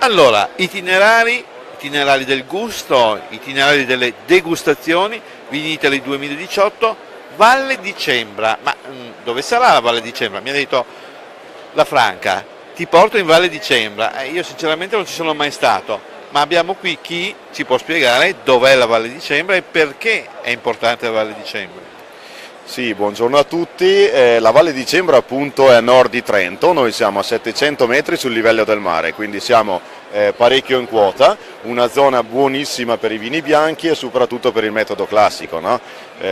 Allora, itinerari del gusto, itinerari delle degustazioni, Vini Italy 2018, Valle di Cembra. Ma dove sarà la Valle di Cembra? Mi ha detto la Franca, ti porto in Valle di Cembra. Io sinceramente non ci sono mai stato, ma abbiamo qui chi ci può spiegare dov'è la Valle di Cembra e perché è importante la Valle di Cembra. Sì, buongiorno a tutti. La Valle di Cembra appunto è a nord di Trento, noi siamo a 700 metri sul livello del mare, quindi siamo parecchio in quota, una zona buonissima per i vini bianchi e soprattutto per il metodo classico, no?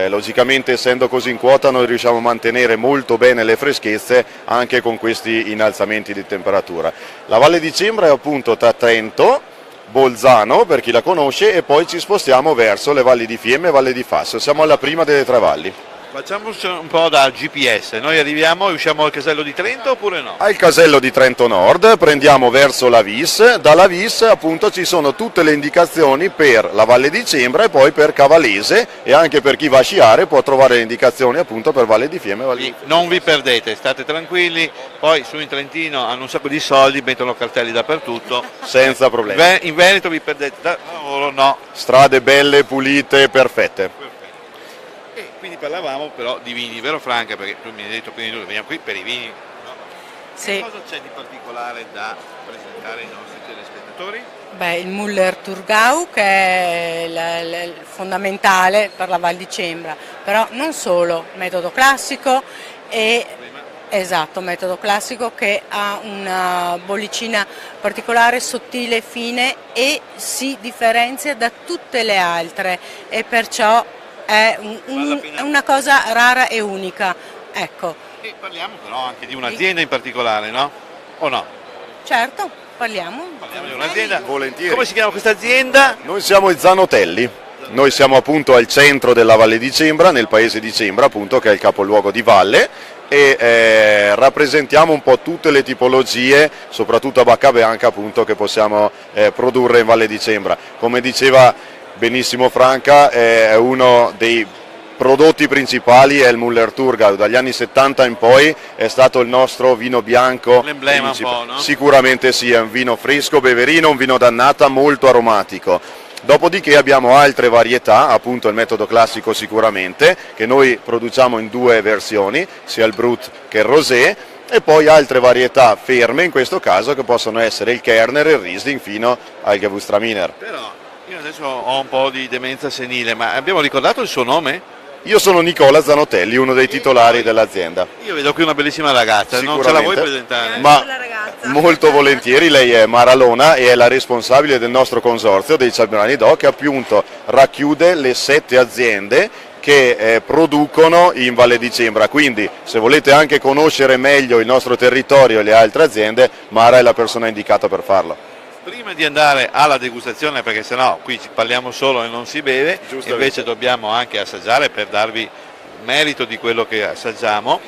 Logicamente essendo così in quota noi riusciamo a mantenere molto bene le freschezze anche con questi innalzamenti di temperatura. La Valle di Cembra è appunto tra Trento, Bolzano per chi la conosce e poi ci spostiamo verso le valli di Fiemme e Valle di Fasso, siamo alla prima delle tre valli. Facciamo un po' da GPS, noi arriviamo e usciamo al casello di Trento oppure no? Al casello di Trento Nord, prendiamo verso la Vis, dalla Vis appunto ci sono tutte le indicazioni per la Valle di Cembra e poi per Cavallese e anche per chi va a sciare può trovare le indicazioni appunto per Valle di Fiemme e Valle di Fasso. Non vi perdete, state tranquilli, poi su in Trentino hanno un sacco di soldi, mettono cartelli dappertutto. Senza problemi. In Veneto vi perdete da lavoro, no. Strade belle, pulite, perfette. Quindi parlavamo però di vini, vero Franca? Perché tu mi hai detto prima di tutto, veniamo qui per i vini, no? Sì. Cosa c'è di particolare da presentare ai nostri telespettatori? Beh, il Müller-Thurgau che è fondamentale per la Val di Cembra, però non solo, metodo classico e esatto, metodo classico che ha una bollicina particolare, sottile, fine e si differenzia da tutte le altre e perciò è una cosa rara e unica, ecco. E parliamo però anche di un'azienda in particolare, no? O no? Certo, parliamo di un'azienda. Volentieri. Come si chiama questa azienda? Noi siamo i Zanotelli, noi siamo appunto al centro della Valle di Cembra, nel paese di Cembra appunto che è il capoluogo di valle e rappresentiamo un po' tutte le tipologie, soprattutto a bacca bianca appunto che possiamo produrre in Valle di Cembra. Come diceva benissimo Franca, è uno dei prodotti principali è il Müller-Thurgau, dagli anni 70 in poi è stato il nostro vino bianco. L'emblema un po', no? Sicuramente sì, è un vino fresco, beverino, un vino d'annata molto aromatico. Dopodiché abbiamo altre varietà, appunto il metodo classico sicuramente, che noi produciamo in due versioni, sia il Brut che il Rosé, e poi altre varietà ferme in questo caso che possono essere il Kerner e il Riesling fino al Gewürztraminer. Però io adesso ho un po' di demenza senile, ma abbiamo ricordato il suo nome? Io sono Nicola Zanotelli, uno dei titolari dell'azienda. Io vedo qui una bellissima ragazza, non ce la vuoi presentare? Ma molto volentieri, lei è Maralona e è la responsabile del nostro consorzio dei Ciambrani DOC che appunto racchiude le 7 aziende che producono in Valle di Cembra, quindi se volete anche conoscere meglio il nostro territorio e le altre aziende, Mara è la persona indicata per farlo. Prima di andare alla degustazione, perché sennò qui parliamo solo e non si beve, invece dobbiamo anche assaggiare per darvi merito di quello che assaggiamo,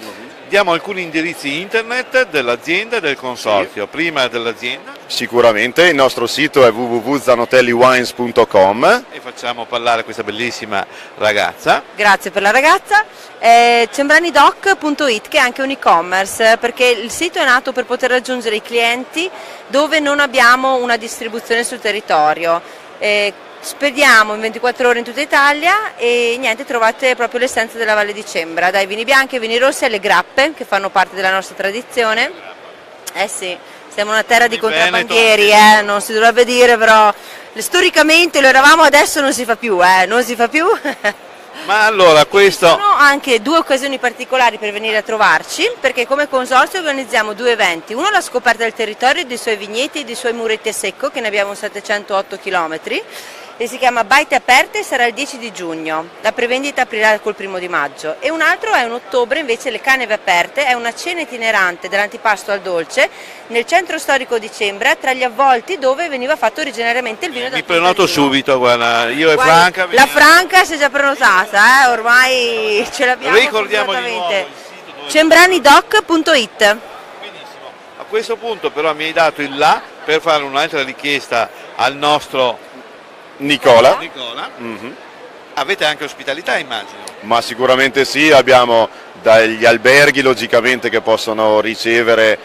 diamo alcuni indirizzi internet dell'azienda e del consorzio. Prima dell'azienda? Sicuramente, il nostro sito è www.zanotelliwines.com e facciamo parlare questa bellissima ragazza. Grazie per la ragazza. Cembranidoc.it che è anche un e-commerce perché il sito è nato per poter raggiungere i clienti dove non abbiamo una distribuzione sul territorio. Spediamo in 24 ore in tutta Italia e niente, trovate proprio l'essenza della Valle di Cembra, dai vini bianchi ai vini rossi alle grappe che fanno parte della nostra tradizione. Eh sì, siamo una terra di contrabbandieri, non si dovrebbe dire, però storicamente lo eravamo, adesso non si fa più, non si fa più. Ma allora questo... Ci sono anche 2 occasioni particolari per venire a trovarci, perché come consorzio organizziamo 2 eventi, uno la scoperta del territorio, dei suoi vigneti e dei suoi muretti a secco, che ne abbiamo 708 km, e si chiama Baite Aperte e sarà il 10 di giugno, la prevendita aprirà col 1° di maggio, e un altro è in ottobre invece le Caneve Aperte, è una cena itinerante dall'antipasto al dolce, nel centro storico di Cembra, tra gli avvolti dove veniva fatto originariamente il vino da Mi prenoto subito, guarda, io e Franca... La Franca si è già prenotata, ormai ce l'abbiamo. Ricordiamo di nuovo il sito dove... Cembranidoc.it. Benissimo, a questo punto però mi hai dato il là per fare un'altra richiesta al nostro... Nicola. Avete anche ospitalità, immagino? Ma sicuramente sì, abbiamo dagli alberghi logicamente che possono ricevere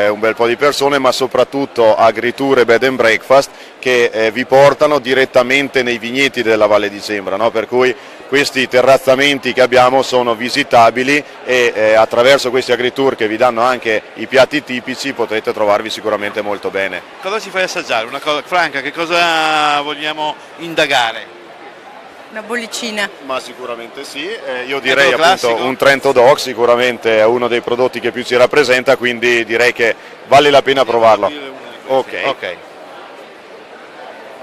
un bel po' di persone, ma soprattutto agritour e bed and breakfast che vi portano direttamente nei vigneti della Valle di Cembra, no? Per cui questi terrazzamenti che abbiamo sono visitabili e attraverso questi agritour che vi danno anche i piatti tipici potrete trovarvi sicuramente molto bene. Cosa ci fai assaggiare? Una cosa, Franca, che cosa vogliamo indagare? Una bollicina. Ma sicuramente sì, io direi Metodo appunto classico? un Trento Doc sicuramente è uno dei prodotti che più ci rappresenta, quindi direi che vale la pena provarlo. Ok.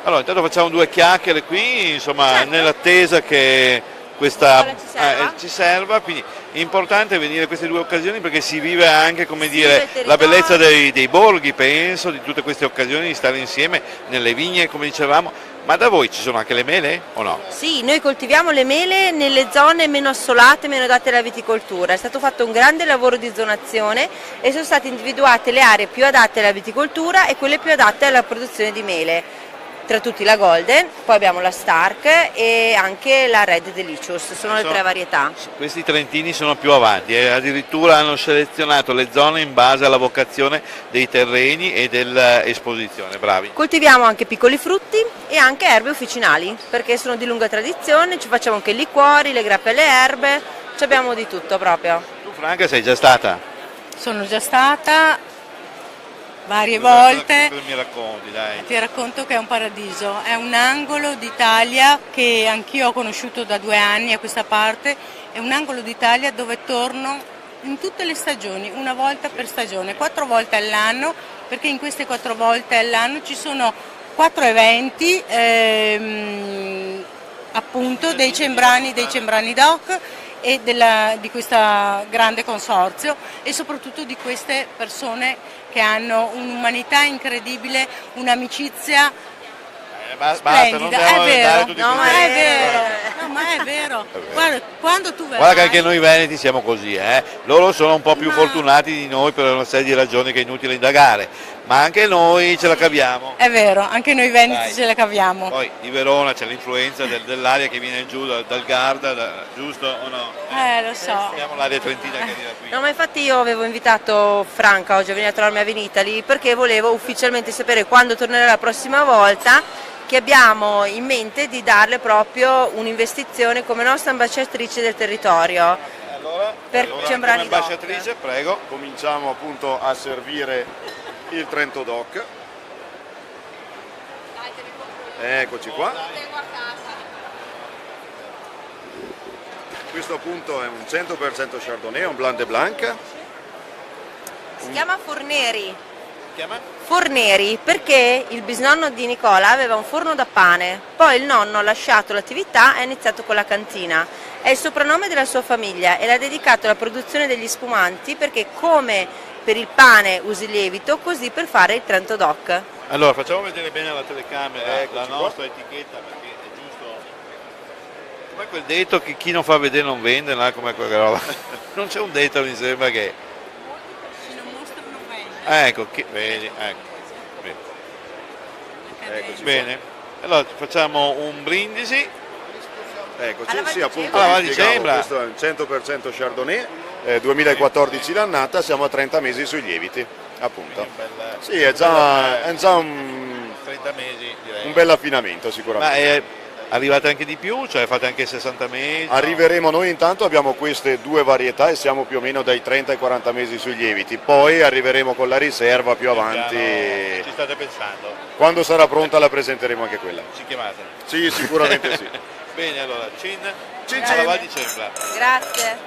Allora, intanto facciamo due chiacchiere qui, insomma, Certo. nell'attesa che questa Scuola ci serva. ci serva, quindi è importante venire a queste due occasioni perché si vive anche, come Si dire, vive il la territorio. bellezza dei borghi, penso, di tutte queste occasioni di stare insieme nelle vigne, come dicevamo. Ma da voi ci sono anche le mele o no? Sì, noi coltiviamo le mele nelle zone meno assolate, meno adatte alla viticoltura. È stato fatto un grande lavoro di zonazione e sono state individuate le aree più adatte alla viticoltura e quelle più adatte alla produzione di mele. Tra tutti la Golden, poi abbiamo la Stark e anche la Red Delicious, sono le tre varietà. Questi trentini sono più avanti, addirittura hanno selezionato le zone in base alla vocazione dei terreni e dell'esposizione, bravi. Coltiviamo anche piccoli frutti e anche erbe officinali, perché sono di lunga tradizione, ci facciamo anche i liquori, le grappe alle erbe, ci abbiamo di tutto proprio. Tu Franca sei già stata? Sono già stata varie Cosa volte. mi racconti, dai? Ti racconto che è un paradiso, è un angolo d'Italia che anch'io ho conosciuto da 2 anni a questa parte, è un angolo d'Italia dove torno in tutte le stagioni, una volta per stagione, 4 volte all'anno, perché in queste 4 volte all'anno ci sono 4 eventi appunto dei Cembrani Doc e di questo grande consorzio e soprattutto di queste persone che hanno un'umanità incredibile, un'amicizia Basta, non splendida, dobbiamo è vero, dare tutti i no, ma consigli. è vero, no, ma è vero. Guarda, quando tu Guarda che verrai, anche noi veneti siamo così, loro sono un po' più Ma- fortunati di noi per una serie di ragioni che è inutile indagare, ma anche noi ce la caviamo. è vero, anche noi veneti Dai. ce la caviamo. Poi di Verona c'è l'influenza dell'aria che viene giù dal Garda, giusto o no? Lo so. Abbiamo l'aria trentina che arriva qui. No, ma infatti io avevo invitato Franca oggi a venire a trovarmi a Vinitali perché volevo ufficialmente sapere quando tornerà la prossima volta, che abbiamo in mente di darle proprio un'investizione come nostra ambasciatrice del territorio. Allora, Per Cembrani come ambasciatrice, prego. Cominciamo appunto a servire il Trento Doc. Eccoci qua. Questo appunto è un 100% Chardonnay, un Blanc de Blanc. Si chiama Forneri. Chiama? Forneri perché il bisnonno di Nicola aveva un forno da pane, poi il nonno ha lasciato l'attività e ha iniziato con la cantina. È il soprannome della sua famiglia e l'ha dedicato alla produzione degli spumanti perché come per il pane usi il lievito, così per fare il Trento Doc. Allora, facciamo vedere bene alla telecamera Eccoci la qua. nostra etichetta perché è giusto. Come quel detto che chi non fa vedere non vende, no? Come quella roba. Non c'è un detto, mi sembra che. Se non mostrano bene. Ecco, vedi, ecco. Eccoci Bene. Allora facciamo un brindisi. Eccoci, Alla Val sì, di appunto Cembra. Alla Val vi di spiegavo, Cembra. questo è un 100% Chardonnay, 2014 l'annata, siamo a 30 mesi sui lieviti, appunto. Sì, è già un 30 mesi direi. bel affinamento Ma sicuramente. arrivate anche di più? Cioè fate anche 60 mesi? no? Arriveremo noi intanto, abbiamo queste due varietà e siamo più o meno dai 30 ai 40 mesi sui lieviti, poi arriveremo con la riserva più avanti, Ci state pensando? quando sarà pronta la presenteremo anche quella. Ci chiamate? Sì, sicuramente sì. Bene, allora, cin Cin alla cin. Val di Cembra. Grazie.